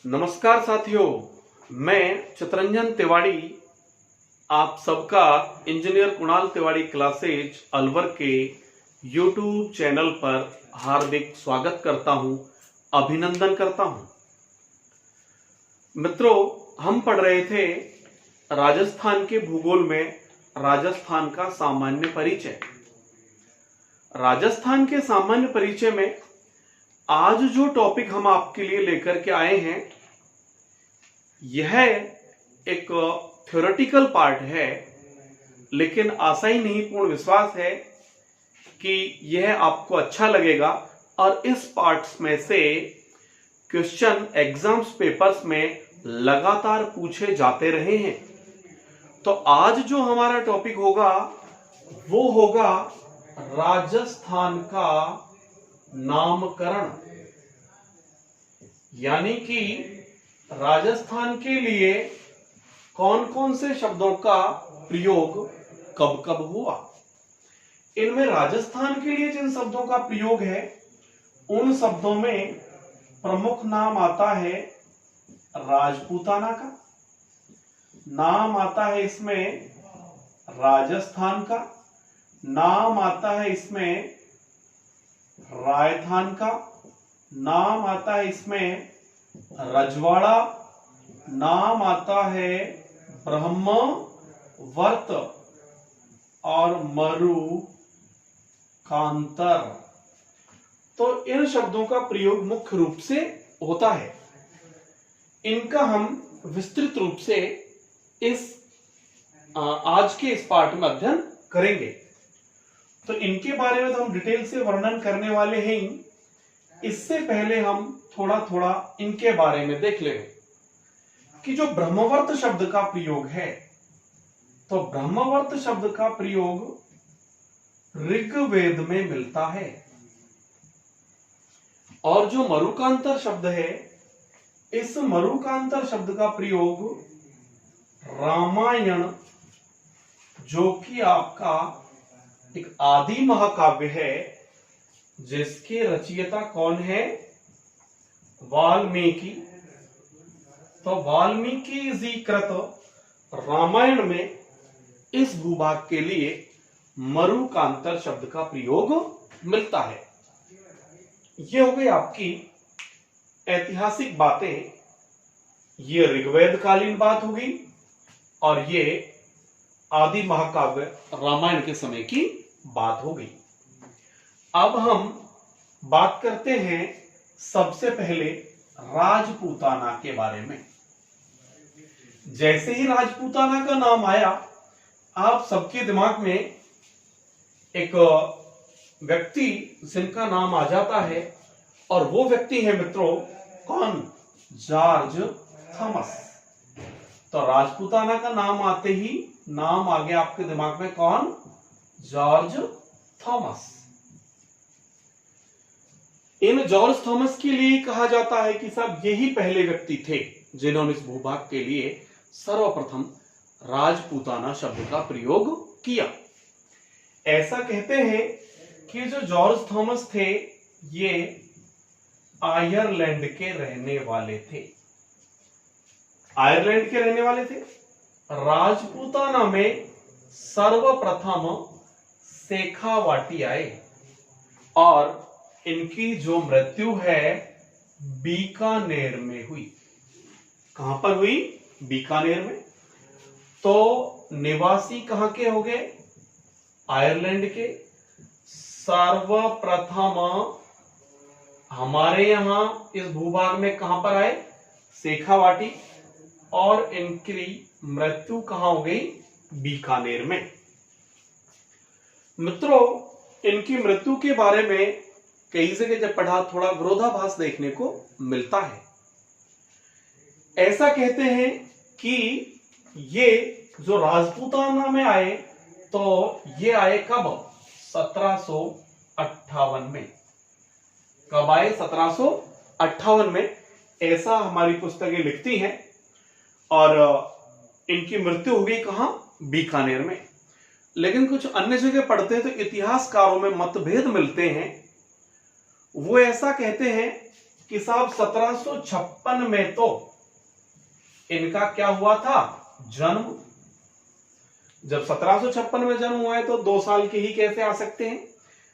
नमस्कार साथियों, मैं चितरंजन तिवारी आप सबका इंजीनियर कुणाल तिवारी क्लासेज अलवर के यूट्यूब चैनल पर हार्दिक स्वागत करता हूं, अभिनंदन करता हूं। मित्रों, हम पढ़ रहे थे राजस्थान के भूगोल में राजस्थान का सामान्य परिचय। राजस्थान के सामान्य परिचय में आज जो टॉपिक हम आपके लिए लेकर के आए हैं, यह एक थ्योरेटिकल पार्ट है, लेकिन आशा ही नहीं पूर्ण विश्वास है कि यह आपको अच्छा लगेगा और इस पार्ट्स में से क्वेश्चन एग्जाम्स पेपर्स में लगातार पूछे जाते रहे हैं। तो आज जो हमारा टॉपिक होगा वो होगा राजस्थान का नामकरण, यानी कि राजस्थान के लिए कौन कौन से शब्दों का प्रयोग कब कब हुआ। इनमें राजस्थान के लिए जिन शब्दों का प्रयोग है उन शब्दों में प्रमुख नाम आता है राजपूताना का, नाम आता है इसमें राजस्थान का, नाम आता है इसमें रायथान का, नाम आता है इसमें रजवाड़ा, नाम आता है ब्रह्मवर्त और मरुकांतर। तो इन शब्दों का प्रयोग मुख्य रूप से होता है। इनका हम विस्तृत रूप से इस आज के इस पाठ में अध्ययन करेंगे। तो इनके बारे में तो हम डिटेल से वर्णन करने वाले हैं ही। इससे पहले हम थोड़ा थोड़ा इनके बारे में देख लेंगे कि जो ब्रह्मवर्त शब्द का प्रयोग है, तो ब्रह्मवर्त शब्द का प्रयोग ऋग्वेद में मिलता है, और जो मरुकांतर शब्द है, इस मरुकांतर शब्द का प्रयोग रामायण, जो कि आपका एक आदि महाकाव्य है, जिसके रचयिता कौन है? वाल्मीकि। तो वाल्मीकि जी कृत रामायण में इस भूभाग के लिए मरुकांतर शब्द का प्रयोग मिलता है। ये हो गई आपकी ऐतिहासिक बातें, ये ऋग्वेद कालीन बात होगी और ये आदि महाकाव्य रामायण के समय की बात हो गई। अब हम बात करते हैं सबसे पहले राजपूताना के बारे में। जैसे ही राजपूताना का नाम आया, आप सबके दिमाग में एक व्यक्ति जिनका नाम आ जाता है, और वो व्यक्ति है मित्रों कौन? George Thomas. तो राजपूताना का नाम आते ही नाम आ गया आपके दिमाग में, कौन? George Thomas. इन जॉर्ज थॉमस के लिए कहा जाता है कि सब यही पहले व्यक्ति थे जिन्होंने इस भूभाग के लिए सर्वप्रथम राजपूताना शब्द का प्रयोग किया। ऐसा कहते हैं कि जो जॉर्ज थॉमस थे, ये आयरलैंड के रहने वाले थे। आयरलैंड के रहने वाले थे। राजपूताना में सर्वप्रथम शेखावाटी आए, और इनकी जो मृत्यु है बीकानेर में हुई। कहां पर हुई? बीकानेर में। तो निवासी कहां के हो गए? आयरलैंड के। सर्वप्रथम हमारे यहां इस भूभाग में कहां पर आए? शेखावाटी। और इनकी मृत्यु कहां हो गई? बीकानेर में। मित्रों, इनकी मृत्यु के बारे में कई जगह जब पढ़ा, थोड़ा विरोधाभास देखने को मिलता है। ऐसा कहते हैं कि ये जो राजपूताना में आए, तो ये आए कब? 1758 में। कब आए? 1758 में। ऐसा हमारी पुस्तकें लिखती हैं। और इनकी मृत्यु हो गई कहां? बीकानेर में। लेकिन कुछ अन्य जगह पढ़ते हैं तो इतिहासकारों में मतभेद मिलते हैं। वो ऐसा कहते हैं कि साहब 1756 में तो इनका क्या हुआ था, जन्म। जब 1756 में जन्म हुआ है तो 2 साल के ही कैसे आ सकते हैं,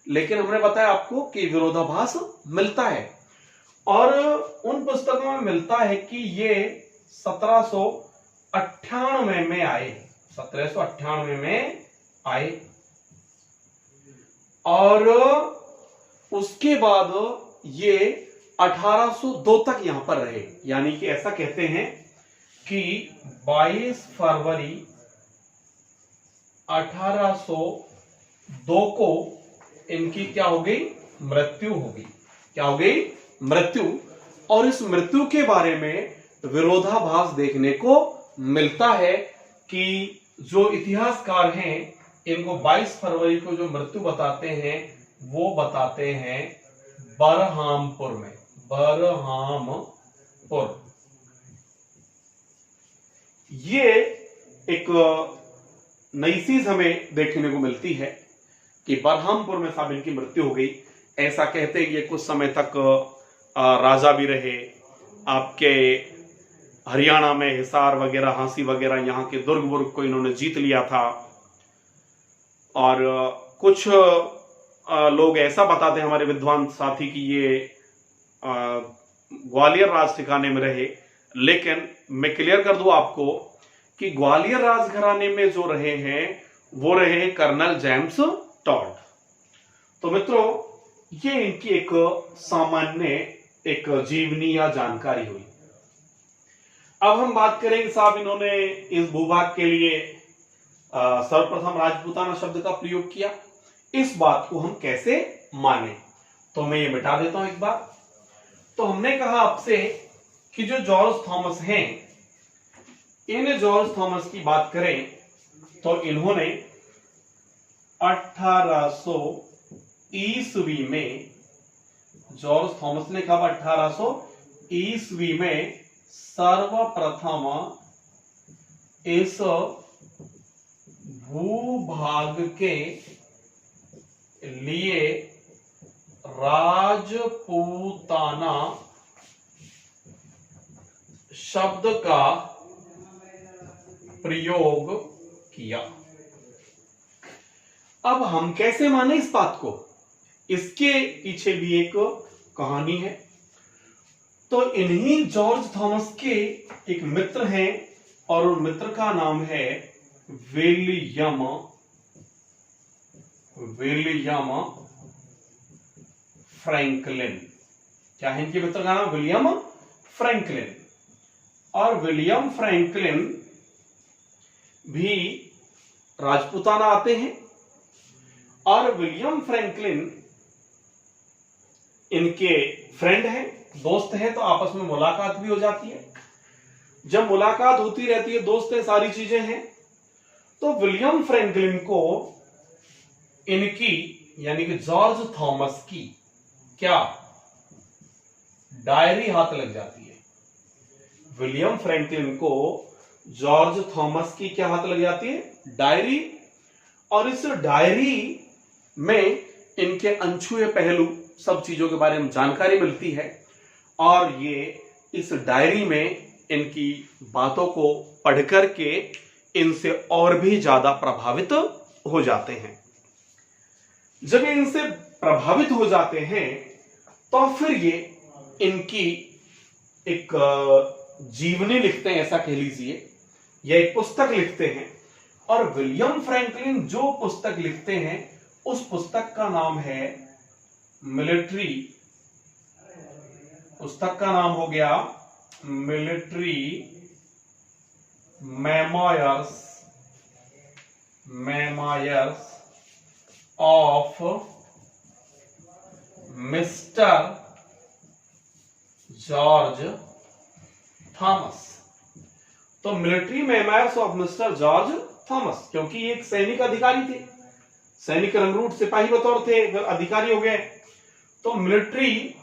लेकिन हमने बताया आपको कि विरोधाभास मिलता है। और उन पुस्तकों में मिलता है कि ये 1798 में आए, 1798 में आए, और उसके बाद ये 1802 तक यहां पर रहे। यानी कि ऐसा कहते हैं कि 22 फरवरी 1802 को इनकी क्या हो गई, मृत्यु हो गई। क्या हो गई, मृत्यु। और इस मृत्यु के बारे में विरोधाभास देखने को मिलता है कि जो इतिहासकार हैं इनको 22 फरवरी को जो मृत्यु बताते हैं वो बताते हैं बरहामपुर में, बरहामपुर। ये एक नई चीज हमें देखने को मिलती है कि बरहामपुर में साहब इनकी मृत्यु हो गई। ऐसा कहते हैं कि ये कुछ समय तक राजा भी रहे। आपके हरियाणा में हिसार वगैरह, हांसी वगैरह, यहाँ के दुर्ग वुर्ग को इन्होंने जीत लिया था। और कुछ लोग ऐसा बताते हैं हमारे विद्वान साथी कि ये ग्वालियर राज ठिकाने में रहे। लेकिन मैं क्लियर कर दूं आपको कि ग्वालियर राजघराने में जो रहे हैं वो रहे कर्नल जेम्स टॉड। तो मित्रों, ये इनकी एक सामान्य एक जीवनी या जानकारी हुई। अब हम बात करेंगे साहब, इन्होंने इस भूभाग के लिए सर्वप्रथम राजपूताना शब्द का प्रयोग किया। इस बात को हम कैसे माने, तो मैं ये मिटा देता हूं एक बार। तो हमने कहा आपसे कि जो जॉर्ज थॉमस हैं, इन जॉर्ज थॉमस की बात करें तो इन्होंने 1800 ईस्वी में, जॉर्ज थॉमस ने कहा 1800 ईस्वी में सर्वप्रथम इस भूभाग के लिए राजपूताना शब्द का प्रयोग किया। अब हम कैसे माने इस बात को, इसके पीछे भी एक कहानी है। तो इन्हीं जॉर्ज थॉमस के एक मित्र हैं और उन मित्र का नाम है विलियम फ्रैंकलिन। क्या है इनके मित्र का नाम, विलियम फ्रैंकलिन। और विलियम फ्रैंकलिन भी राजपूताना आते हैं। और विलियम फ्रैंकलिन इनके फ्रेंड हैं, दोस्त हैं, तो आपस में मुलाकात भी हो जाती है। जब मुलाकात होती रहती है, दोस्त हैं, सारी चीजें हैं, तो विलियम फ्रैंकलिन को इनकी यानी कि जॉर्ज थॉमस की क्या डायरी हाथ लग जाती है। विलियम फ्रैंकलिन को जॉर्ज थॉमस की क्या हाथ लग जाती है, डायरी। और इस डायरी में इनके अनछुए पहलू, सब चीजों के बारे में जानकारी मिलती है। और ये इस डायरी में इनकी बातों को पढ़ करके इनसे और भी ज्यादा प्रभावित हो जाते हैं। जब ये इनसे प्रभावित हो जाते हैं तो फिर ये इनकी एक जीवनी लिखते हैं, ऐसा कह लीजिए, या एक पुस्तक लिखते हैं। और विलियम फ्रैंकलिन जो पुस्तक लिखते हैं उस पुस्तक का नाम है मिलिट्री, पुस्तक का नाम हो गया military memoirs of mister George Thomas. तो military memoirs of mister George Thomas, क्योंकि ये एक सैनिक अधिकारी थे, सैनिक रंगरूट सिपाही बतौर थे, अधिकारी हो गए। तो मिलिट्री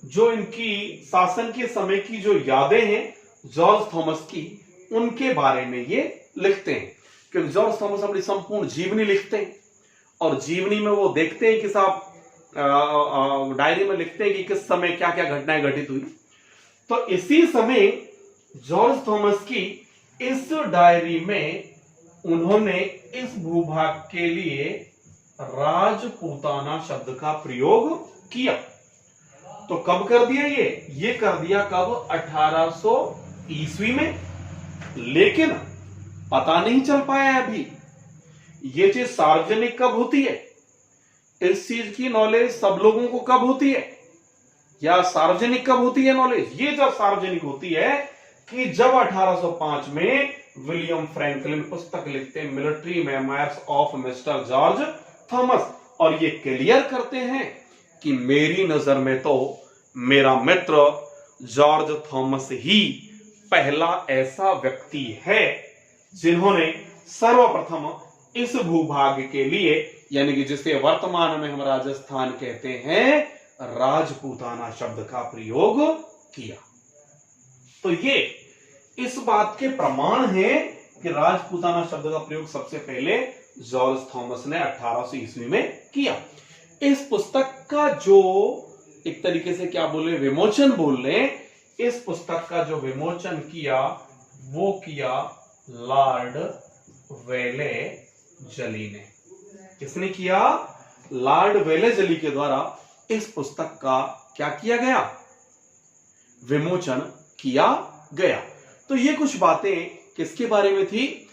जो इनकी शासन के समय की जो यादें हैं जॉर्ज थॉमस की, उनके बारे में ये लिखते हैं। क्योंकि जॉर्ज थॉमस अपनी संपूर्ण जीवनी लिखते हैं और जीवनी में वो देखते हैं कि साहब डायरी में लिखते हैं कि किस समय क्या क्या घटनाएं घटित हुई। तो इसी समय जॉर्ज थॉमस की इस डायरी में उन्होंने इस भूभाग के लिए राजपूताना शब्द का प्रयोग किया। तो कब कर दिया ये कर दिया कब? 1800 ईस्वी में। लेकिन पता नहीं चल पाया अभी ये चीज सार्वजनिक कब होती है, इस चीज की नॉलेज सब लोगों को कब होती है, या सार्वजनिक कब होती है नॉलेज? ये जब सार्वजनिक होती है कि जब 1805 में विलियम फ्रैंकलिन पुस्तक लिखते हैं military memoirs of mister George Thomas, और ये क्लियर करते हैं कि मेरी नजर में तो मेरा मित्र जॉर्ज थॉमस ही पहला ऐसा व्यक्ति है जिन्होंने सर्वप्रथम इस भूभाग के लिए, यानी कि जिसे वर्तमान में हम राजस्थान कहते हैं, राजपूताना शब्द का प्रयोग किया। तो ये इस बात के प्रमाण है कि राजपूताना शब्द का प्रयोग सबसे पहले जॉर्ज थॉमस ने 1800 ईस्वी में किया। इस पुस्तक का जो एक तरीके से क्या बोले, विमोचन बोल रहे, इस पुस्तक का जो विमोचन किया वो किया लॉर्ड वेले जली ने। किसने किया? लॉर्ड वेले जली के द्वारा इस पुस्तक का क्या किया गया? विमोचन किया गया। तो ये कुछ बातें किसके बारे में थी?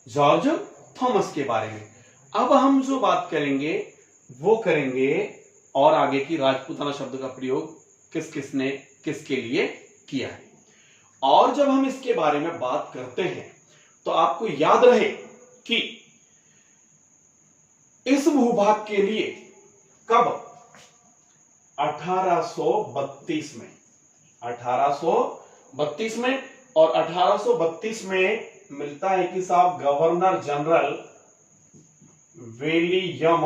जॉर्ज थॉमस के बारे में। अब हम जो बात करेंगे वो करेंगे और आगे की राजपूताना शब्द का प्रयोग किस किसने किसके लिए किया है। और जब हम इसके बारे में बात करते हैं तो आपको याद रहे कि इस भूभाग के लिए कब? 1832 में। 1832 में, और 1832 में मिलता है कि साहब गवर्नर जनरल विलियम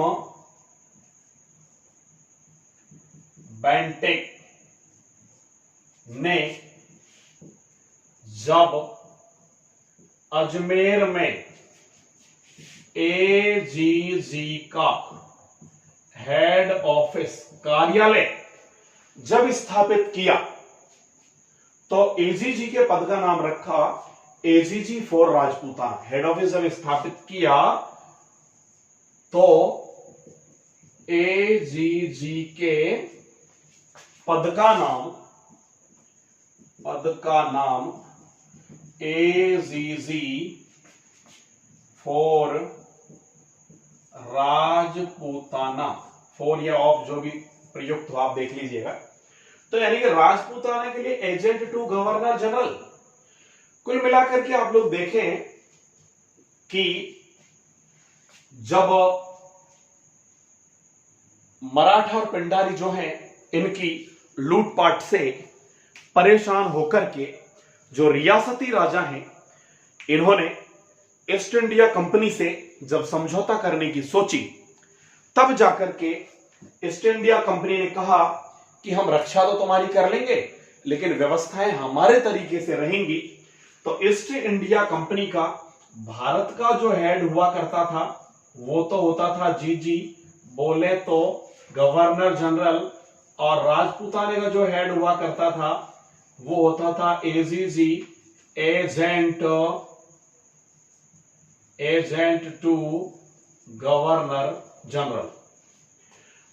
बेंटिक ने जब अजमेर में एजीजी का हेड ऑफिस कार्यालय जब स्थापित किया तो एजीजी के पद का नाम रखा AGG for Rajputana. Head office जब स्थापित किया तो एजीजी के पद का नाम एजीजी फॉर राजपूताना, फॉर या ऑफ जो भी प्रयुक्त हो आप देख लीजिएगा। तो यानी कि राजपूताना के लिए एजेंट टू गवर्नर जनरल। कुल मिलाकर के आप लोग देखें कि जब मराठा और पिंडारी जो हैं इनकी लूटपाट से परेशान होकर के जो रियासती राजा हैं इन्होंने ईस्ट इंडिया कंपनी से जब समझौता करने की सोची, तब जाकर के ईस्ट इंडिया कंपनी ने कहा कि हम रक्षा तो तुम्हारी कर लेंगे लेकिन व्यवस्थाएं हमारे तरीके से रहेंगी। तो ईस्ट इंडिया कंपनी का भारत का जो हेड हुआ करता था वो तो होता था जीजी, बोले तो गवर्नर जनरल, और राजपूताने का जो हेड हुआ करता था वो होता था AGG, agent to governor general.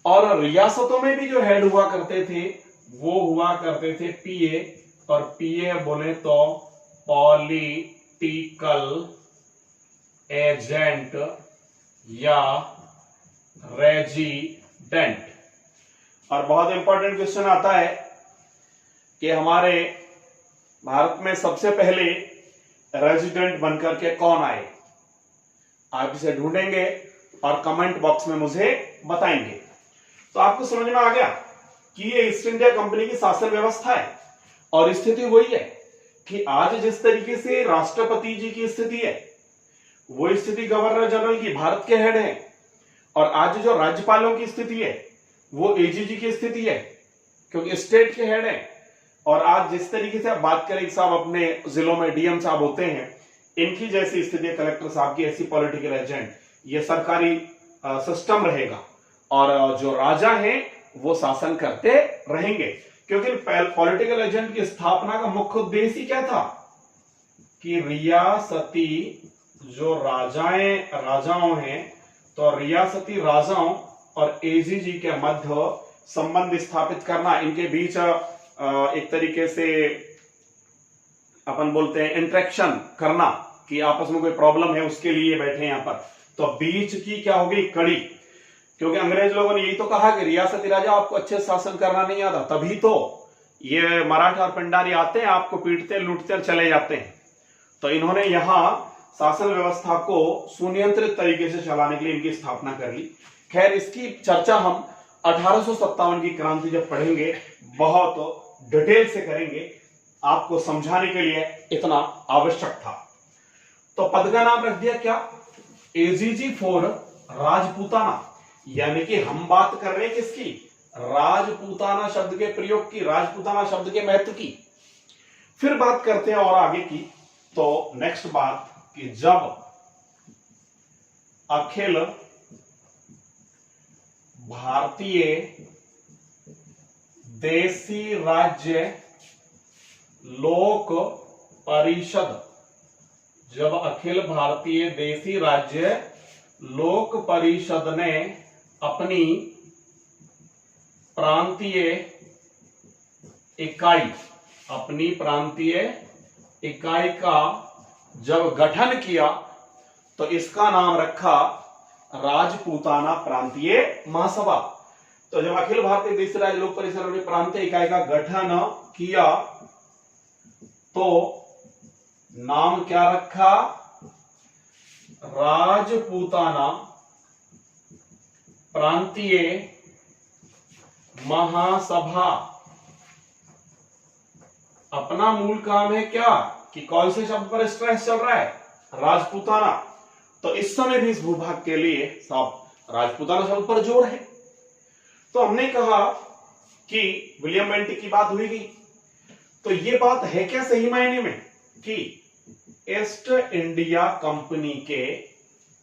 और रियासतों में भी जो हेड हुआ करते थे वो हुआ करते थे पीए, और पीए बोले तो पॉलिटिकल एजेंट या रेजिडेंट। और बहुत इंपॉर्टेंट क्वेश्चन आता है कि हमारे भारत में सबसे पहले रेजिडेंट बनकर के कौन आए? आप इसे ढूंढेंगे और कमेंट बॉक्स में मुझे बताएंगे। तो आपको समझ में आ गया कि ये ईस्ट इंडिया कंपनी की शासन व्यवस्था है। और स्थिति वही है कि आज जिस तरीके से राष्ट्रपति जी की स्थिति है वो स्थिति गवर्नर जनरल की, भारत के हेड है, और आज जो राज्यपालों की स्थिति है वो एजीजी की स्थिति है क्योंकि स्टेट के हेड है। और आज जिस तरीके से आप बात करें साहब अपने जिलों में डीएम साहब होते हैं, इनकी जैसी स्थिति कलेक्टर साहब की, ऐसी पॉलिटिकल एजेंट, ये सरकारी सिस्टम रहेगा। और जो राजा हैं वो शासन करते रहेंगे, क्योंकि पॉलिटिकल एजेंट की स्थापना का मुख्य उद्देश्य क्या था कि रियासती जो राजाओं हैं, तो रियासती राजाओं और एजीजी के मध्य संबंध स्थापित करना, इनके बीच एक तरीके से अपन बोलते हैं इंटरेक्शन करना, कि आपस में कोई प्रॉब्लम है उसके लिए बैठे यहां पर, तो बीच की क्या होगी कड़ी, क्योंकि अंग्रेज लोगों ने यही तो कहा कि रियासती राजा आपको अच्छे शासन करना नहीं आता, तभी तो ये मराठा और पिंडारी आते हैं, आपको पीटते लूटते और चले जाते हैं। तो इन्होंने यहां शासन व्यवस्था को सुनियंत्रित तरीके से चलाने के लिए इनकी स्थापना कर ली। खैर, इसकी चर्चा हम 1857 की क्रांति जब पढ़ेंगे बहुत डिटेल से करेंगे, आपको समझाने के लिए इतना आवश्यक था। तो पद का नाम रख दिया क्या, एजीजी फॉर राजपूताना, यानी कि हम बात कर रहे हैं किसकी, राजपूताना शब्द के प्रयोग की, राजपूताना शब्द के महत्व की। फिर बात करते हैं और आगे की, तो नेक्स्ट बात कि जब अखिल भारतीय देशी राज्य लोक परिषद, जब अखिल भारतीय देशी राज्य लोक परिषद ने अपनी प्रांतीय इकाई का जब गठन किया, तो इसका नाम रखा राजपूताना प्रांतीय महासभा। तो जब अखिल भारतीय देशी राज्य लोक परिषद ने प्रांतीय इकाई का गठन किया, तो नाम क्या रखा, राजपूताना प्रांतीय महासभा। अपना मूल काम है क्या, कि कौन से शब्द पर स्ट्रेस चल रहा है, राजपूताना। तो इस समय भी इस भूभाग के लिए साहब राजपूताना शब्द पर जोर है। तो हमने कहा कि विलियम बेंटिक की बात हुई, तो ये बात है क्या सही मायने में कि ईस्ट इंडिया कंपनी के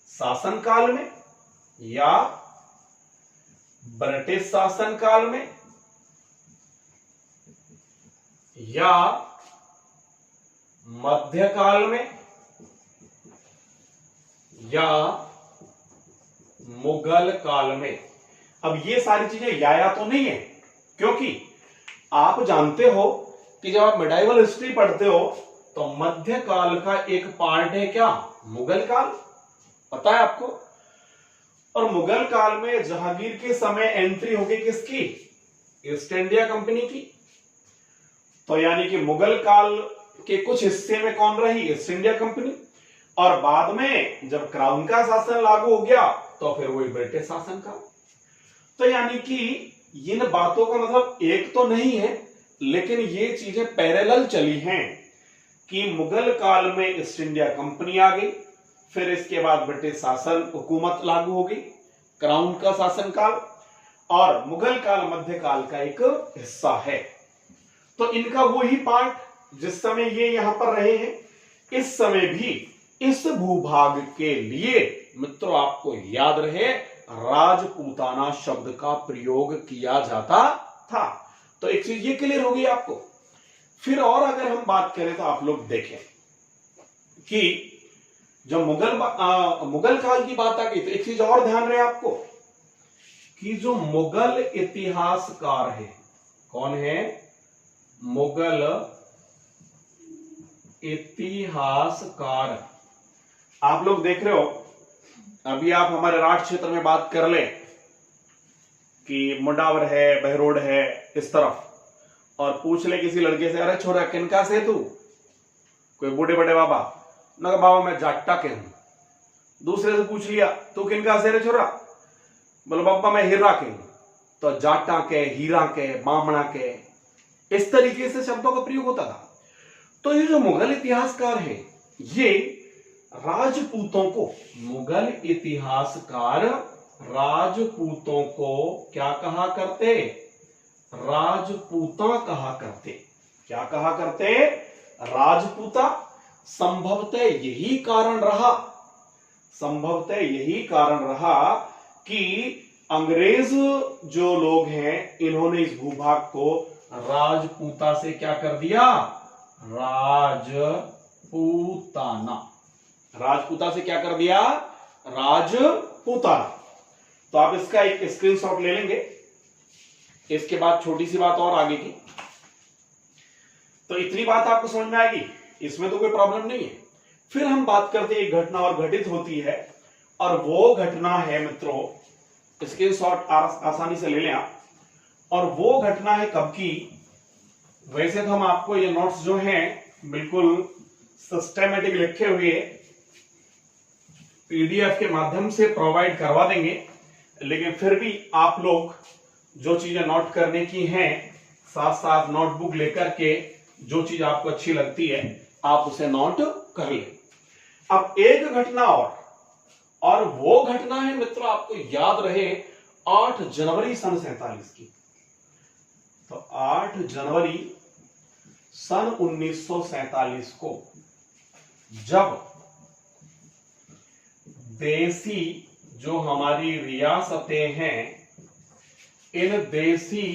शासनकाल में या ब्रिटिश शासनकाल में या मध्यकाल में या मुगल काल में। अब ये सारी चीजें या तो नहीं है, क्योंकि आप जानते हो कि जब आप मिडाइवल हिस्ट्री पढ़ते हो तो मध्यकाल का एक पार्ट है क्या, मुगल काल, पता है आपको। और मुगल काल में जहांगीर के समय एंट्री होगी किसकी, ईस्ट इंडिया कंपनी की। तो यानी कि मुगल काल के कुछ हिस्से में कौन रही, ईस्ट इंडिया कंपनी, और बाद में जब क्राउन का शासन लागू हो गया तो फिर वही ब्रिटिश शासन का। तो यानी कि इन बातों का मतलब एक तो नहीं है, लेकिन ये चीजें पैरेलल चली हैं कि मुगल काल में ईस्ट इंडिया कंपनी आ गई, फिर इसके बाद ब्रिटिश शासन हुकूमत लागू हो गई, क्राउन का शासन काल, और मुगल काल मध्यकाल का एक हिस्सा है। तो इनका वही पार्ट जिस समय ये यहां पर रहे हैं, इस समय भी इस भूभाग के लिए मित्रों आपको याद रहे राजपूताना शब्द का प्रयोग किया जाता था। तो एक चीज ये क्लियर होगी आपको। फिर और अगर हम बात करें तो आप लोग देखें कि जब मुगल काल की बात आ गई, तो एक चीज और ध्यान रहे आपको कि जो मुगल इतिहासकार है, कौन है, मुगल इतिहासकार। आप लोग देख रहे हो, अभी आप हमारे राष्ट्र क्षेत्र में बात कर ले कि मुंडावर है, बहरोड है इस तरफ, और पूछ ले किसी लड़के से, अरे छोरा किनका से तू, कोई बूढ़े बड़े बाबा ना, बाबा मैं जाट्टा के हूं। दूसरे से पूछ लिया तू किनका से रे छोरा, बोलो बाबा मैं हीरा के हूं। तो जाटा के, हीरा के, बामणा के, इस तरीके से शब्दों का प्रयोग होता था। तो ये जो मुगल इतिहासकार है, ये राजपूतों को, मुगल इतिहासकार राजपूतों को क्या कहा करते, राजपूता कहा करते। क्या कहा करते, राजपूता। संभवतः यही कारण रहा कि अंग्रेज जो लोग हैं इन्होंने इस भूभाग को राजपूता से क्या कर दिया, राजपूताना, राजपूता से क्या कर दिया, राजपूताना। तो आप इसका एक स्क्रीनशॉट ले लेंगे। इसके बाद छोटी सी बात और आगे की, तो इतनी बात आपको समझ में आएगी, इसमें तो कोई प्रॉब्लम नहीं है। फिर हम बात करते हैं एक घटना और घटित होती है, और वो घटना है मित्रों, स्क्रीनशॉट आसानी से ले लें आप, और वो घटना है कब की। वैसे तो हम आपको ये नोट्स जो हैं बिल्कुल सिस्टमेटिक लिखे हुए पीडीएफ के माध्यम से प्रोवाइड करवा देंगे, लेकिन फिर भी आप लोग जो चीजें नोट करने की हैं, साथ साथ नोटबुक लेकर के जो चीज आपको अच्छी लगती है आप उसे नोट कर लें। अब एक घटना और वो घटना है मित्रों, आपको याद रहे 8 जनवरी सन 47 की। तो 8 जनवरी सन 1947 को जब देसी जो हमारी रियासतें हैं, इन देसी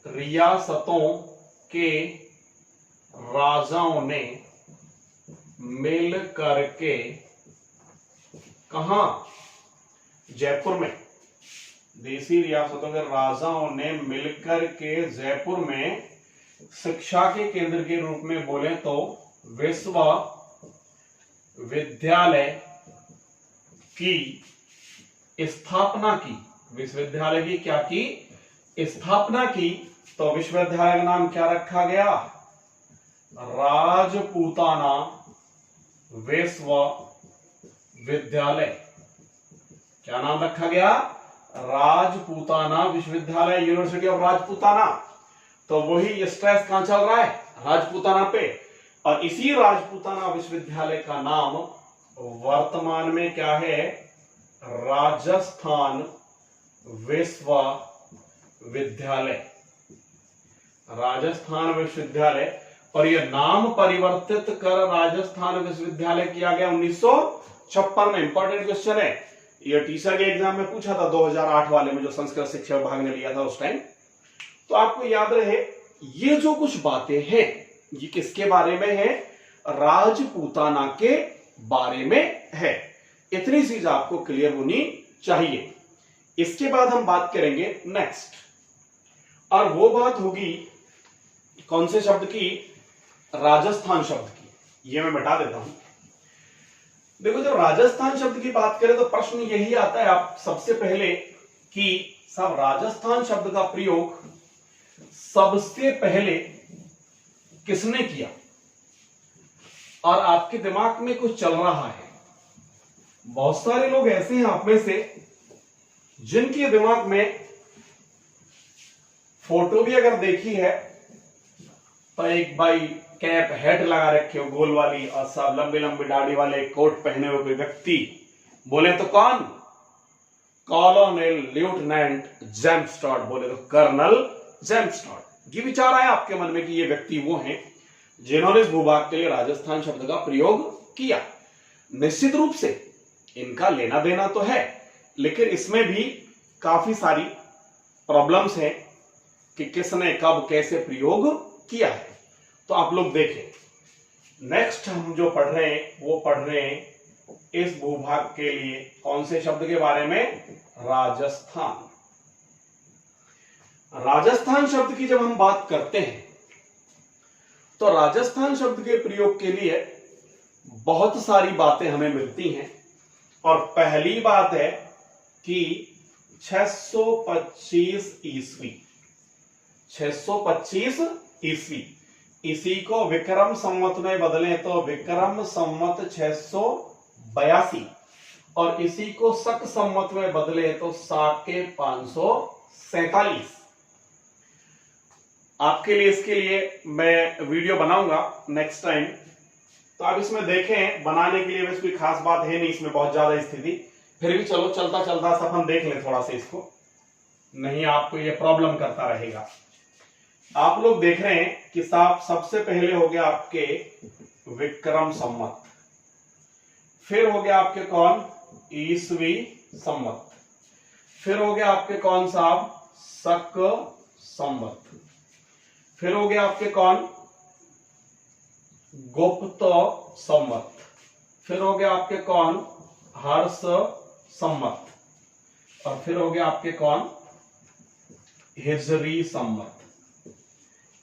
रियासतों के राजाओं ने मिल करके कहां, जयपुर में, देसी रियासतों के राजाओं ने मिलकर के जयपुर में शिक्षा के केंद्र के रूप में बोले तो विश्वविद्यालय की स्थापना की। विश्वविद्यालय की क्या की, स्थापना की। तो विश्वविद्यालय का नाम क्या रखा गया, राजपूताना विश्वविद्यालय। क्या नाम रखा गया, राजपूताना विश्वविद्यालय, यूनिवर्सिटी ऑफ राजपूताना। तो वही स्ट्रेस कहां चल रहा है, राजपूताना पे। और इसी राजपूताना विश्वविद्यालय का नाम वर्तमान में क्या है, राजस्थान विश्वविद्यालय, राजस्थान विश्वविद्यालय। और यह नाम परिवर्तित कर राजस्थान विश्वविद्यालय किया गया 1956 में। इंपॉर्टेंट क्वेश्चन है, यह टीचर के एग्जाम में पूछा था 2008 वाले में, जो संस्कृत शिक्षा विभाग ने लिया था उस टाइम। तो आपको याद रहे ये जो कुछ बातें हैं ये किसके बारे में है, राजपूताना के बारे में है। इतनी चीज आपको क्लियर होनी चाहिए। इसके बाद हम बात करेंगे नेक्स्ट, और वो बात होगी कौन से शब्द की, राजस्थान शब्द की। ये मैं बता देता हूं। देखो जब राजस्थान शब्द की बात करें तो प्रश्न यही आता है आप सबसे पहले कि सब राजस्थान शब्द का प्रयोग सबसे पहले किसने किया। और आपके दिमाग में कुछ चल रहा है, बहुत सारे लोग ऐसे हैं आप में से जिनके दिमाग में फोटो भी अगर देखी है तो एक भाई कैप हेड लगा रखे हो गोल वाली, और सब लंबी लंबी दाढ़ी वाले कोट पहने हुए कोई व्यक्ति, बोले तो कौन, कॉलोनेल लेफ्टिनेंट जेम्स टॉड, बोले तो कर्नल जेम्स टॉड। ये विचार आया आपके मन में कि ये व्यक्ति वो हैं जिन्होंने इस भूभाग के लिए राजस्थान शब्द का प्रयोग किया। निश्चित रूप से इनका लेना देना तो है, लेकिन इसमें भी काफी सारी प्रॉब्लम्स हैं कि किसने कब कैसे प्रयोग किया है। तो आप लोग देखें, नेक्स्ट हम जो पढ़ रहे हैं वो पढ़ रहे हैं इस भूभाग के लिए कौन से शब्द के बारे में, राजस्थान। राजस्थान शब्द की जब हम बात करते हैं तो राजस्थान शब्द के प्रयोग के लिए बहुत सारी बातें हमें मिलती हैं। और पहली बात है कि 625 ईस्वी, 625 ईस्वी, इसी को विक्रम संवत में बदलें तो विक्रम संवत 682, और इसी को शक संवत में बदले तो साके 547। आपके लिए इसके लिए मैं वीडियो बनाऊंगा नेक्स्ट टाइम, तो आप इसमें देखें। बनाने के लिए बस कोई खास बात है नहीं इसमें, बहुत ज्यादा स्थिति, फिर भी चलो चलता चलता सफन देख लें थोड़ा सा इसको, नहीं आपको ये प्रॉब्लम करता रहेगा। आप लोग देख रहे हैं कि साहब सबसे पहले हो गया आपके विक्रम संवत, फिर हो गया आपके कौन, ईसवी संवत, फिर हो गया आपके कौन साहब, शक संवत। फिर हो गया आपके कौन, गुप्त संवत। फिर हो गया आपके कौन, हर्ष संवत। और फिर हो गया आपके कौन, हिजरी संवत।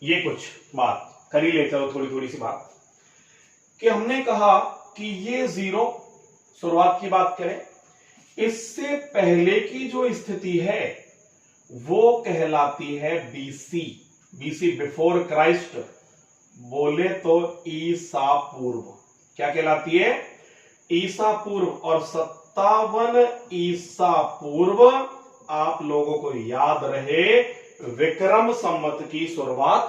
ये कुछ बात कर ही लेते हो, थोड़ी थोड़ी सी बात कि हमने कहा कि ये 0 शुरुआत की बात करें, इससे पहले की जो स्थिति है वो कहलाती है बीसी। बीसी बिफोर क्राइस्ट, बोले तो ईसा पूर्व। क्या कहलाती है, ईसा पूर्व। और 57 ईसा पूर्व आप लोगों को याद रहे विक्रम संवत की शुरुआत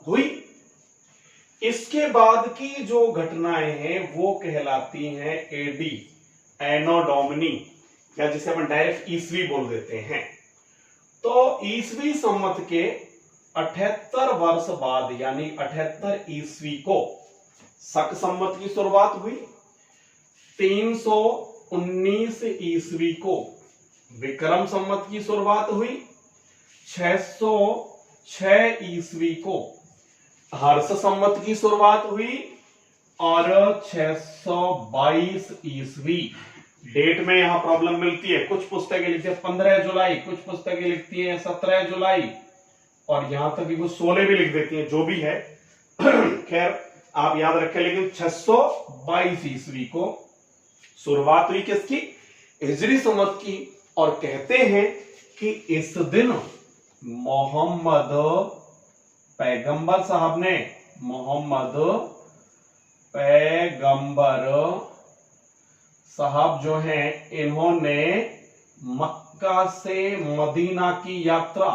हुई। इसके बाद की जो घटनाएं हैं वो कहलाती हैं एडी, एनो डोमिनी, या जिसे अपन डायरेक्ट ईसवी बोल देते हैं। तो ईसवी संवत के 78 वर्ष बाद यानी 78 ईस्वी को शक संवत की शुरुआत हुई। 319 ईस्वी को विक्रम संवत की शुरुआत हुई। 606 ईस्वी को हर्ष संवत की शुरुआत हुई। और 622 ईस्वी, डेट में यहां प्रॉब्लम मिलती है, कुछ पुस्तकें लिखती है 15 जुलाई, कुछ पुस्तकें लिखती हैं 17 जुलाई, और यहां तक कि वो 16 भी लिख देती हैं, जो भी है खैर आप याद रखें। लेकिन 622 ईस्वी को शुरुआत हुई किसकी, हिजरी संवत की। और कहते हैं कि इस दिन मोहम्मद पैगंबर साहब ने, मोहम्मद पैगंबर साहब जो हैं, इन्होंने मक्का से मदीना की यात्रा,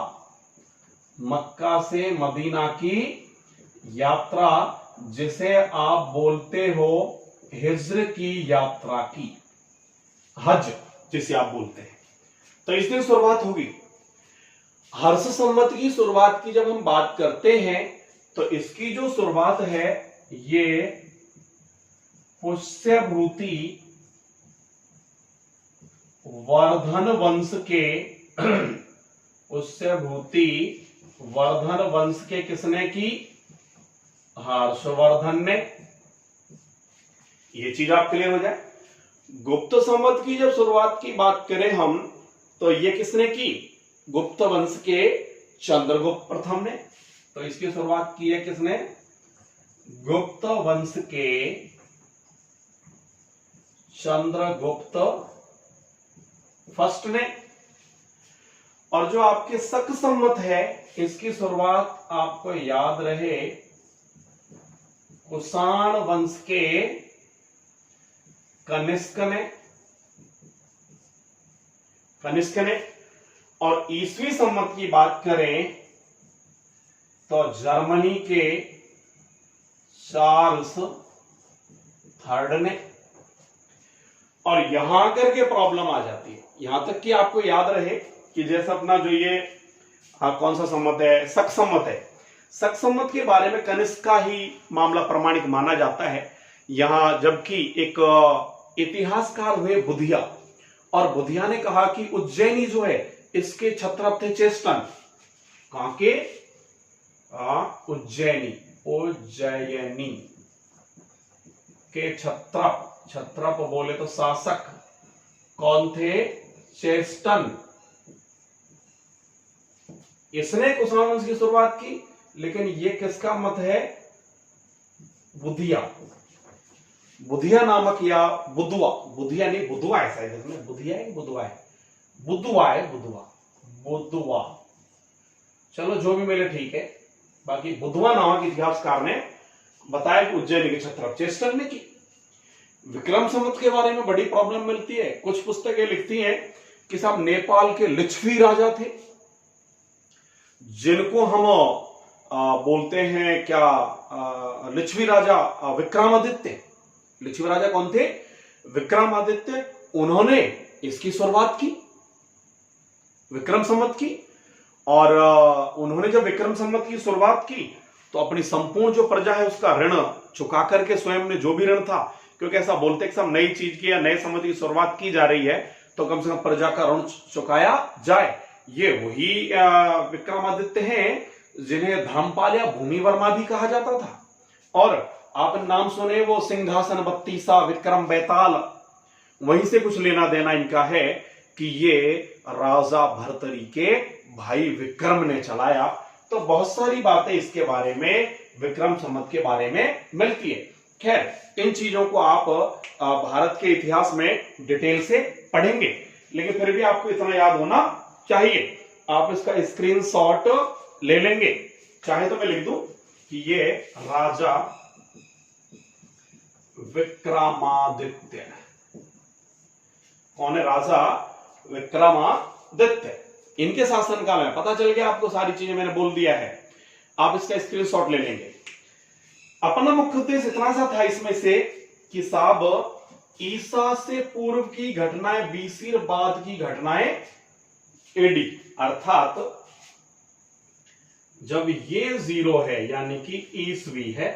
मक्का से मदीना की यात्रा, जिसे आप बोलते हो हिज्र की यात्रा की, हज जिसे आप बोलते हैं, तो इस दिन शुरुआत होगी। हर्ष संवत की शुरुआत की जब हम बात करते हैं तो इसकी जो शुरुआत है ये पुष्यभूति वर्धन वंश के, पुष्यभूति वर्धन वंश के किसने की, हर्षवर्धन ने। ये चीज आप क्लियर हो जाए। गुप्त संवत की जब शुरुआत की बात करें हम तो ये किसने की, गुप्त वंश के चंद्रगुप्त प्रथम ने। तो इसकी शुरुआत की है किसने, गुप्त वंश के चंद्रगुप्त फर्स्ट ने। और जो आपके शक संवत है इसकी शुरुआत आपको याद रहे कुषाण वंश के कनिष्क ने, कनिष्क ने। और ईसवी संवत की बात करें तो जर्मनी के चार्ल्स थर्ड ने। और यहां करके प्रॉब्लम आ जाती है, यहां तक कि आपको याद रहे कि जैसा अपना जो ये कौन सा संवत है, शक संवत है, शक संवत के बारे में कनिष्क का ही मामला प्रमाणिक माना जाता है यहां। जबकि एक इतिहासकार हुए बुधिया, और बुधिया ने कहा कि उज्जैनी जो है इसके क्षत्रप थे चेस्टन। कहां के, उज्जैनी, उज्जैनी के क्षत्रप, क्षत्रप बोले तो शासक कौन थे, चेस्टन। इसने कुषाण वंश की शुरुआत की। लेकिन ये किसका मत है, बुधिया, बुधिया नामक या बुधवा, बुधिया नहीं बुधवा है शायद इसमें, बुधिया है बुधवा है, बुधवा है, बुधवा, बुधवा, चलो जो भी मिले ठीक है। बाकी बुधवा नामक इतिहासकार ने बताया कि उज्जैन के क्षत्रप चेस्टन ने की। विक्रम संवत के बारे में बड़ी प्रॉब्लम मिलती है, कुछ पुस्तकें लिखती हैं कि साहब नेपाल के लिच्छवी राजा थे जिनको हम बोलते हैं क्या, लिच्छवी राजा विक्रमादित्य। लिच्छवी राजा कौन थे, विक्रमादित्य। उन्होंने इसकी शुरुआत की, विक्रम संवत की। और उन्होंने जब विक्रम संवत की शुरुआत की तो अपनी संपूर्ण जो प्रजा है उसका ऋण चुका करके, स्वयं ने जो भी ऋण था, क्योंकि ऐसा बोलते कि सब नई चीज की या नए संवत की शुरुआत की जा रही है तो कम से कम प्रजा का ऋण चुकाया जाए। ये वही विक्रमादित्य हैं जिन्हें धर्मपाल या भूमि वर्मा भी कहा जाता था। और आपने नाम सुने वो सिंहासन बत्तीसा विक्रम बेताल, वहीं से कुछ लेना देना इनका है कि ये राजा भर्तरी के भाई विक्रम ने चलाया। तो बहुत सारी बातें इसके बारे में, विक्रम संवत के बारे में मिलती है। खैर, इन चीजों को आप भारत के इतिहास में डिटेल से पढ़ेंगे, लेकिन फिर भी आपको इतना याद होना चाहिए। आप इसका स्क्रीनशॉट ले लेंगे, चाहे तो मैं लिख दूं कि ये राजा विक्रमादित्य कौन है? राजा विक्रमादित्य, इनके शासनकाल में। पता चल गया आपको, सारी चीजें मैंने बोल दिया है। आप इसका स्क्रीनशॉट ले लेंगे। अपना मुख्य उद्देश्य इतना सा था इसमें से कि साहब ईसा से पूर्व की घटनाएं बीसी और बाद की घटनाएं एडी, अर्थात जब ये 0 है यानी कि ईसवी है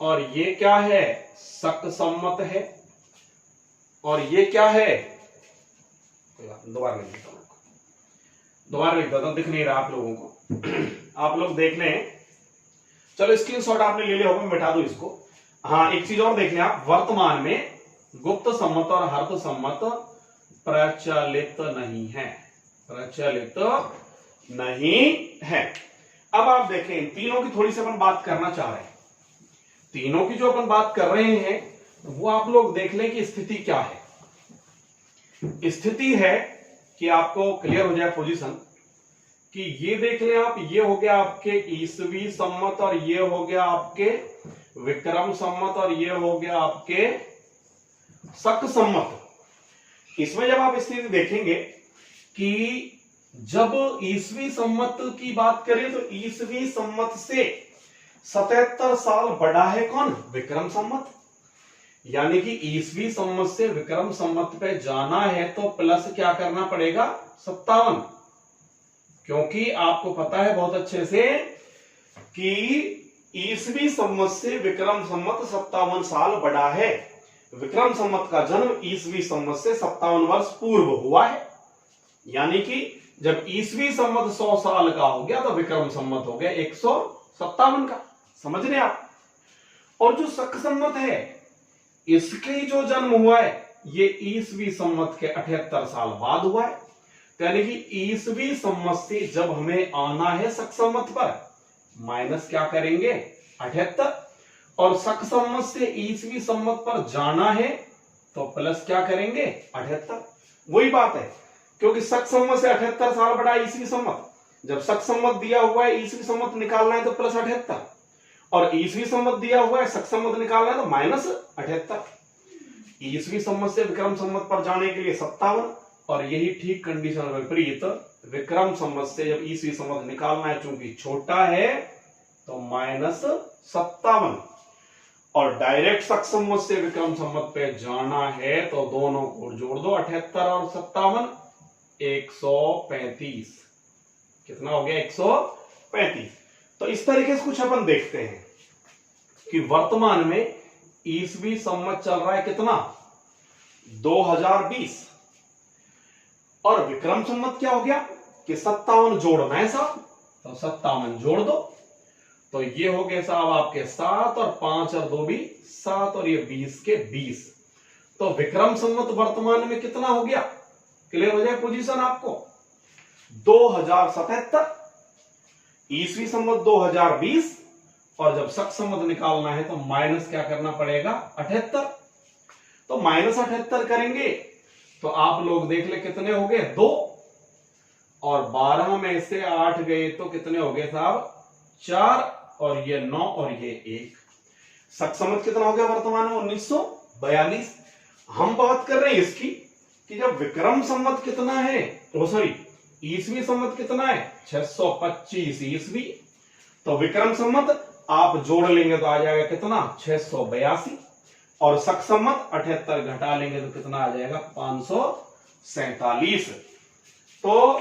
और ये क्या है? शक संवत है। और ये क्या है? दोबारा लिख देता हूं, दिख नहीं रहा आप लोगों को। आप लोग देख लें। चलो स्क्रीनशॉट आपने ले लिया होगा, मैं मिटा दूं इसको। हाँ, एक चीज और देख लें आप। वर्तमान में गुप्त सम्मत और हर्त सम्मत प्रचलित नहीं है, प्रचलित नहीं है। अब आप देखें, तीनों की थोड़ी सी अपन बात करना चाह रहे हैं। तीनों की जो अपन बात कर रहे हैं वो आप लोग देख लें कि स्थिति क्या है। स्थिति है कि आपको क्लियर हो जाए पोजीशन, कि ये देख लें आप, ये हो गया आपके ईसवी सम्मत और ये हो गया आपके विक्रम सम्मत और ये हो गया आपके शक सम्मत। इसमें जब आप स्थिति देखेंगे कि जब ईसवी सम्मत की बात करें तो ईसवी सम्मत से 77 साल बड़ा है कौन? विक्रम सम्मत। यानी कि ईसवी सम्मत से विक्रम सम्मत पे जाना है तो प्लस क्या करना पड़ेगा? 57, क्योंकि आपको पता है बहुत अच्छे से कि ईसवी सम्मत से विक्रम सम्मत 57 साल बड़ा है। विक्रम सम्मत का जन्म ईसवी सम्मत से 57 वर्ष पूर्व हुआ है। यानी कि जब ईसवी सम्मत 100 साल का हो गया तो विक्रम सम्मत हो गया 157 का। समझ रहे आप? और जो शक सम्मत है इसके जो जन्म हुआ है ये ईसवी सम्मत के 78 साल बाद हुआ है। यानी कि ईसवी सम्मत से जब हमें आना है शक सम्मत पर, माइनस क्या करेंगे? 78, और शक सम्मत से ईसवी सम्मत पर जाना है तो प्लस क्या करेंगे? 78। वही बात है, क्योंकि शक सम्मत से 78 साल बड़ा ईसवी सम्मत। जब शक सम्मत दिया हुआ है ईसवी सम्मत निकालना है तो प्लस 78, और ईसवी सम्मत दिया हुआ है शक सम्मत निकालना है तो माइनस 78। ईसवी सम्मत से विक्रम सम्मत पर जाने के लिए 57, और यही ठीक कंडीशन विपरीत विक्रम सम्मत से जब ईसवी सम्मत निकालना है चूंकि छोटा है तो माइनस 57, और डायरेक्ट शक सम्मत से विक्रम सम्मत पे जाना है तो दोनों को जोड़ दो, 78 और 57, 135। कितना हो गया? 135। तो इस तरीके से कुछ अपन देखते हैं कि वर्तमान में ईसवी सम्मत चल रहा है कितना? 2020, और विक्रम सम्मत क्या हो गया कि 57 जोड़ना है साहब, तो 57 जोड़ दो, तो ये हो गए साहब आपके 7 और 5 और 2 भी 7, और ये 20 के 20। तो विक्रम सम्मत वर्तमान में कितना हो गया? क्लियर हो जाए पोजीशन आपको? 2077, ईसवी सम्मत 2020, और जब शक सम्मत निकालना है तो माइनस क्या करना पड़ेगा? 78। तो माइनस 78 करेंगे तो आप लोग देख ले कितने हो गए? 2, और 12 में से 8 गए तो कितने हो गए साहब? 4, और ये 9 और ये 1। शक सम्मत कितना हो गया वर्तमान में? 1942। हम बात कर रहे हैं इसकी कि जब विक्रम सम्मत कितना है, सॉरी ईसवी सम्मत कितना है? 625 ईसवी, तो विक्रम सम्मत आप जोड़ लेंगे तो आ जाएगा कितना? 682, और शक सम्मत 78 घटा लेंगे तो कितना आ जाएगा? 547। तो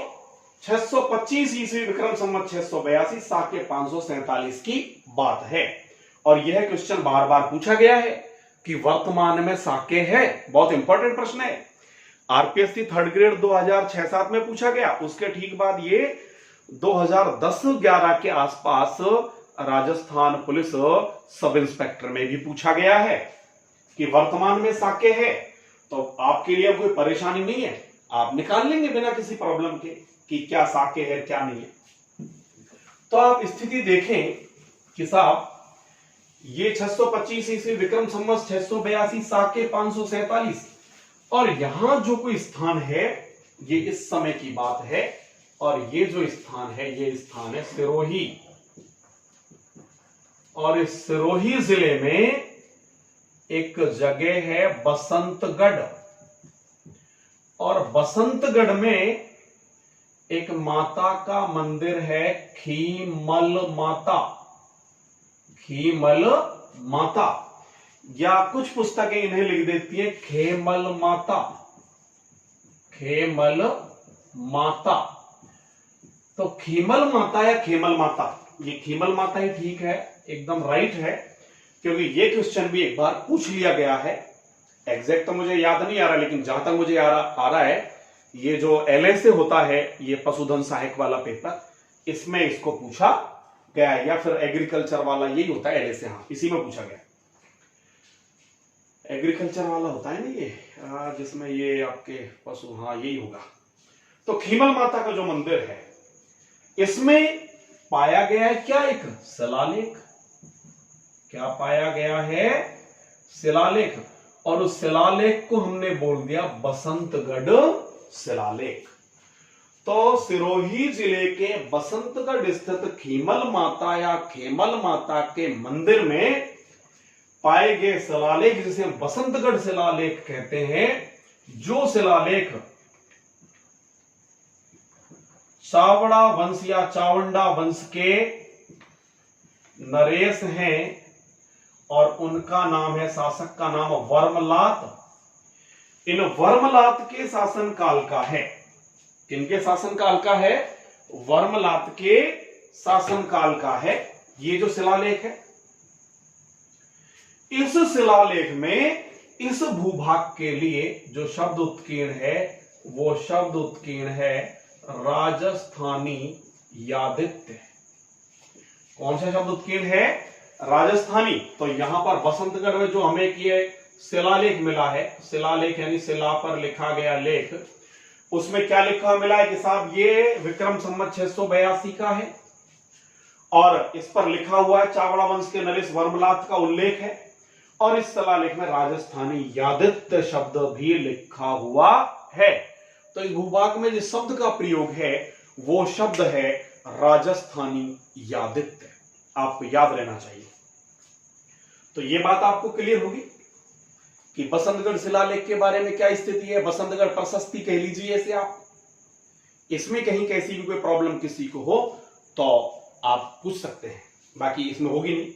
625 ईसवी विक्रम सम्मत 682, साके 547 की बात है। और यह क्वेश्चन बार बार पूछा गया है कि वर्तमान में साके है, बहुत इंपॉर्टेंट प्रश्न है। आरपीएससी थर्ड ग्रेड 2006-07 में पूछा गया। उसके ठीक बाद ये 2010-11 के आसपास राजस्थान पुलिस सब इंस्पेक्टर में भी पूछा गया है कि वर्तमान में साके है, तो आपके लिए कोई परेशानी नहीं है, आप निकाल लेंगे बिना किसी प्रॉब्लम के कि क्या साके है क्या नहीं है। तो आप स्थिति देखें कि साहब ये 625 ईस्वी विक्रम संवत 682 साके 547, और यहां जो कोई स्थान है ये इस समय की बात है, और ये जो स्थान है ये स्थान है सिरोही, और इस सिरोही जिले में एक जगह है बसंतगढ़, और बसंतगढ़ में एक माता का मंदिर है खीमल माता, खीमल माता, या कुछ पुस्तकें इन्हें लिख देती हैं खेमल माता, खेमल माता। तो खीमल माता या खेमल माता, ये खीमल माता ही ठीक है, एकदम राइट है, क्योंकि ये क्वेश्चन भी एक बार पूछ लिया गया है। एग्जैक्ट तो मुझे याद नहीं आ रहा, लेकिन जहां तक मुझे आ रहा है ये जो एलए से होता है, ये पशुधन सहायक वाला पेपर, इसमें इसको पूछा गया है, या फिर एग्रीकल्चर वाला यही होता है एलए से, हाँ इसी में पूछा गया। एग्रीकल्चर वाला होता है ना ये, जिसमें ये आपके पशु, हाँ यही होगा। तो खीमल माता का जो मंदिर है इसमें पाया गया है क्या, एक शिलालेख। क्या पाया गया है, शिलालेख, और उस शिलालेख को हमने बोल दिया बसंतगढ़ शिलालेख। तो सिरोही जिले के बसंतगढ़ स्थित खीमल माता या खेमल माता के मंदिर में पाए गए शिलालेख, जिसे बसंतगढ़ शिलालेख कहते हैं, जो शिलालेख चावड़ा वंश या चावंडा वंश के नरेश हैं, और उनका नाम है, शासक का नाम वर्मलात। इन वर्मलात के शासन काल का है। किनके शासन काल का है, वर्मलात के शासन काल का है ये जो शिलालेख है। इस शिलालेख में इस भूभाग के लिए जो शब्द उत्कीर्ण है वो शब्द उत्कीर्ण है राजस्थानी यादित्य। कौन सा शब्द उत्कीर्ण है, राजस्थानी। तो यहां पर बसंतगढ़ में जो हमें ये शिलालेख मिला है, शिलालेख यानी शिला पर लिखा गया लेख, उसमें क्या लिखा मिला है कि साहब ये विक्रम संवत 682 का है, और इस पर लिखा हुआ है चावड़ा वंश के नरेश वर्मलात का उल्लेख है, और इस शिलालेख में राजस्थानी यादित्य शब्द भी लिखा हुआ है। तो इस भूभाग में जिस शब्द का प्रयोग है वो शब्द है राजस्थानी यादित्य, आपको याद रहना चाहिए। तो ये बात आपको क्लियर होगी कि बसंतगढ़ शिलालेख के बारे में क्या स्थिति है। बसंतगढ़ प्रशस्ति कह लीजिए इसे आप, इसमें कहीं कैसी भी कोई प्रॉब्लम किसी को हो तो आप पूछ सकते हैं, बाकी इसमें होगी नहीं।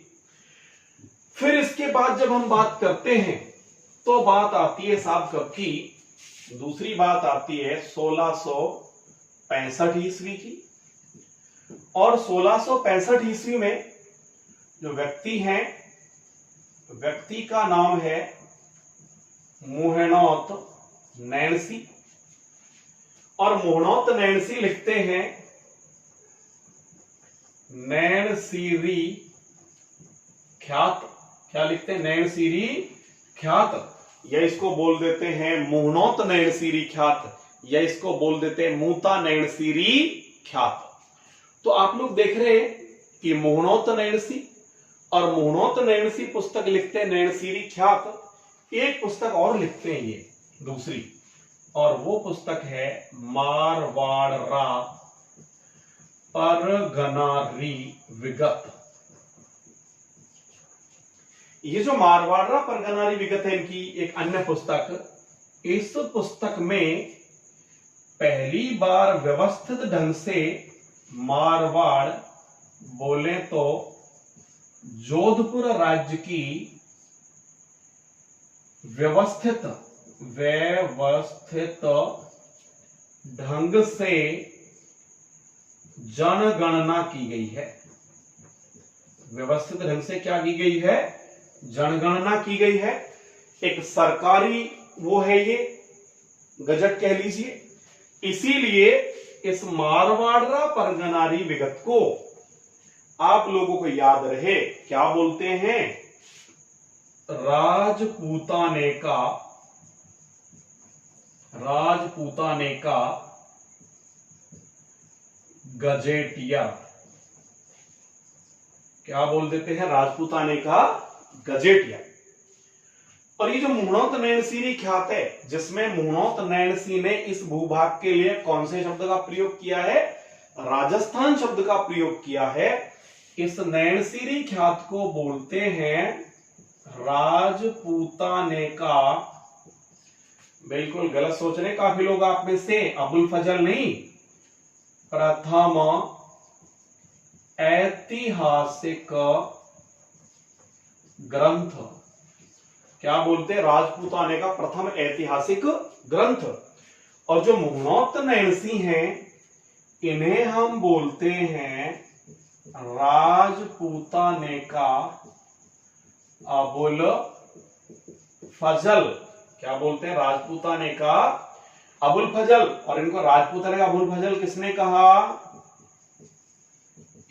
फिर इसके बाद जब हम बात करते हैं तो बात आती है साहब कब की, दूसरी बात आती है 1665 ईस्वी की। और 1665 ईस्वी में जो व्यक्ति हैं, व्यक्ति का नाम है मोहनौत नैणसी, और मोहनौत नैणसी लिखते हैं नैणसीरी ख्यात। क्या लिखते हैं, नैणसीरी ख्यात, या इसको बोल देते हैं मोहनौत नैणसीरी ख्यात, या इसको बोल देते हैं मूता नैणसीरी ख्यात। तो आप लोग देख रहे हैं कि मोहनौत नैणसी और मोहनौत नैणसी पुस्तक लिखते हैं नैणसीरी ख्यात। एक पुस्तक और लिखते हैं ये दूसरी, और वो पुस्तक है मारवाड़ा परगनारी विगत। ये जो मारवाड़ा परगनारी विगत है इनकी एक अन्य पुस्तक, इस पुस्तक में पहली बार व्यवस्थित ढंग से मारवाड़ बोले तो जोधपुर राज्य की व्यवस्थित ढंग से जनगणना की गई है। व्यवस्थित ढंग से क्या की गई है, जनगणना की गई है। एक सरकारी वो है ये गजट कह लीजिए। इसीलिए इस मारवाड़ा परगनारी विगत को आप लोगों को याद रहे, क्या बोलते हैं? राजपूताने का गजेटियर। क्या बोल देते हैं? राजपूताने का गजेटियर। और ये जो मुहणोत नैणसी ख्यात है, जिसमें मुहणोत नैणसी ने इस भूभाग के लिए कौन से शब्द का प्रयोग किया है? राजस्थान शब्द का प्रयोग किया है। इस नैणसी ख्यात को बोलते हैं राजपूताने का। बिल्कुल गलत सोच रहे काफी लोग आप में से, अबुल फजल नहीं, प्रथम ऐतिहासिक ग्रंथ। क्या बोलते हैं? राजपूताने का प्रथम ऐतिहासिक ग्रंथ। और जो मुहणोत नैणसी हैं, इन्हें हम बोलते हैं राजपूताने का अबुल फजल। क्या बोलते हैं? राजपूताने का अबुल फजल। और इनको राजपूताने का अबुल फजल किसने कहा?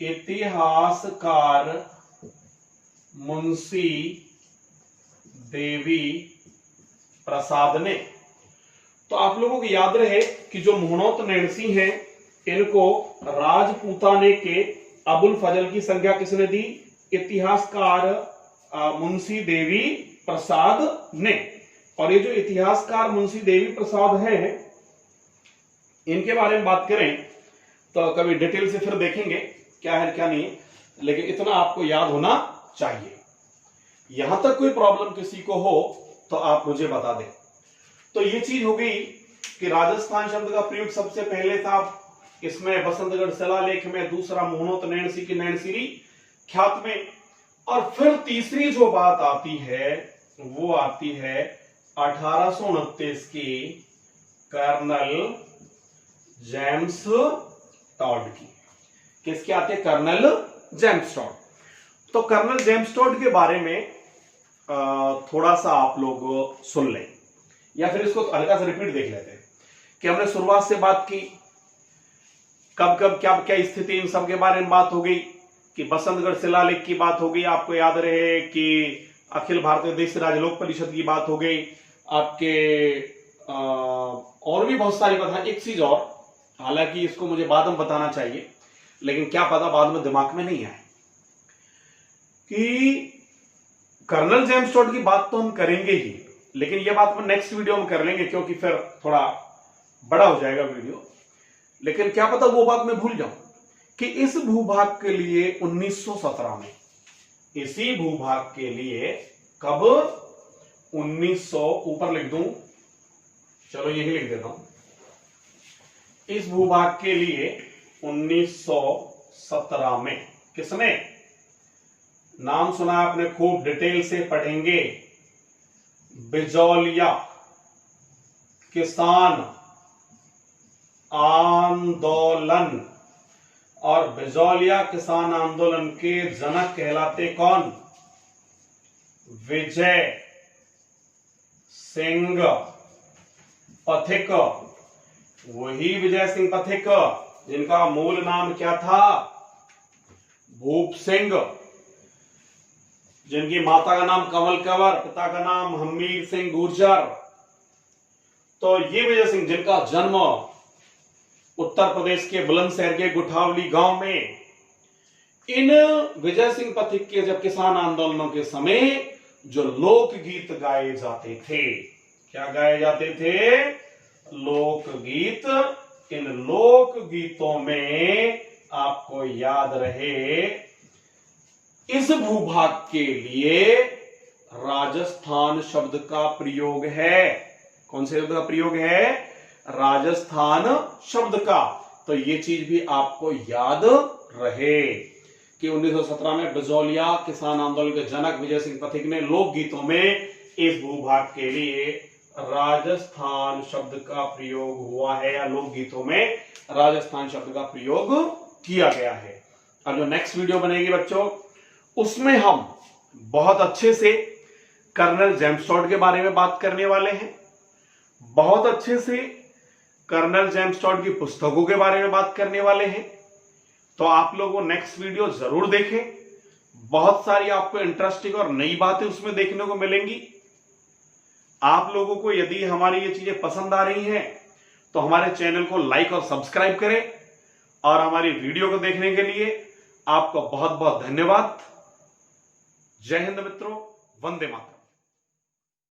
इतिहासकार मुंशी देवी प्रसाद ने। तो आप लोगों को याद रहे कि जो मुहणोत नैणसी हैं, इनको राजपूताने के अबुल फजल की संज्ञा किसने दी? इतिहासकार मुंशी देवी प्रसाद ने। और ये जो इतिहासकार मुंशी देवी प्रसाद हैं, इनके बारे में बात करें तो कभी डिटेल से फिर देखेंगे क्या है क्या नहीं है, लेकिन इतना आपको याद होना चाहिए। यहां तक कोई प्रॉब्लम किसी को हो तो आप मुझे बता दें। तो ये चीज हो गई कि राजस्थान शब्द का प्रयोग सबसे पहले था इसमें बसंतगढ़ शिलालेख में, दूसरा मुहणोत नैणसी की नैणसीरी ख्यात में, और फिर तीसरी जो बात आती है वो आती है 1829 की कर्नल जेम्स टॉड की। किसके आते हैं? Colonel James Tod. तो कर्नल जेम्स टॉड के बारे में थोड़ा सा आप लोग सुन लें, या फिर इसको हल्का सा रिपीट देख लेते हैं कि हमने शुरुआत से बात की, कब कब क्या क्या स्थिति, इन सब के बारे में बात हो गई कि बसंतगढ़ शिलालेख की बात हो गई, आपको याद रहे कि अखिल भारतीय देश राजलोक परिषद की बात हो गई, आपके और भी बहुत सारी बात है। एक चीज और, हालांकि इसको मुझे बाद में बताना चाहिए, लेकिन क्या पता बाद में दिमाग में नहीं आए, कि कर्नल जेम्स टॉड की बात तो हम करेंगे ही, लेकिन यह बात हम नेक्स्ट वीडियो में कर लेंगे, क्योंकि फिर थोड़ा बड़ा हो जाएगा वीडियो। लेकिन क्या पता वो बात मैं भूल जाऊं कि इस भूभाग के लिए 1917 में, इसी भूभाग के लिए कब? 1900, ऊपर लिख दूं, चलो यही लिख देता हूं, इस भूभाग के लिए 1917 में किसने? नाम सुना आपने, खूब डिटेल से पढ़ेंगे, बिजौलिया किसान आंदोलन। और बिजौलिया किसान आंदोलन के जनक कहलाते कौन? विजय सिंह पथिक। वही विजय सिंह पथिक जिनका मूल नाम क्या था? भूप सिंह, जिनकी माता का नाम कमल कंवर, पिता का नाम हमीर सिंह गुर्जर। तो ये विजय सिंह, जिनका जन्म उत्तर प्रदेश के बुलंदशहर के गुठावली गांव में, इन विजय सिंह पथिक के जब किसान आंदोलनों के समय जो लोकगीत गाए जाते थे, क्या गाए जाते थे? लोकगीत। इन लोकगीतों में आपको याद रहे, इस भूभाग के लिए राजस्थान शब्द का प्रयोग है। कौन से शब्द का प्रयोग है? राजस्थान शब्द का। तो ये चीज भी आपको याद रहे कि 1917 में बिजौलिया किसान आंदोलन के जनक विजय सिंह पथिक ने लोकगीतों में इस भूभाग के लिए राजस्थान शब्द का प्रयोग हुआ है, या लोकगीतों में राजस्थान शब्द का प्रयोग किया गया है। अब जो नेक्स्ट वीडियो बनेगी बच्चों, उसमें हम बहुत अच्छे से कर्नल जेम्स टॉड के बारे में बात करने वाले हैं। बहुत अच्छे से कर्नल जेम्स टॉड की पुस्तकों के बारे में बात करने वाले हैं। तो आप लोगों नेक्स्ट वीडियो जरूर देखें, बहुत सारी आपको इंटरेस्टिंग और नई बातें उसमें देखने को मिलेंगी। आप लोगों को यदि हमारी ये चीजें पसंद आ रही हैं तो हमारे चैनल को लाइक और सब्सक्राइब करें, और हमारी वीडियो को देखने के लिए आपको बहुत बहुत धन्यवाद। जय हिंद मित्रों, वंदे मातरम।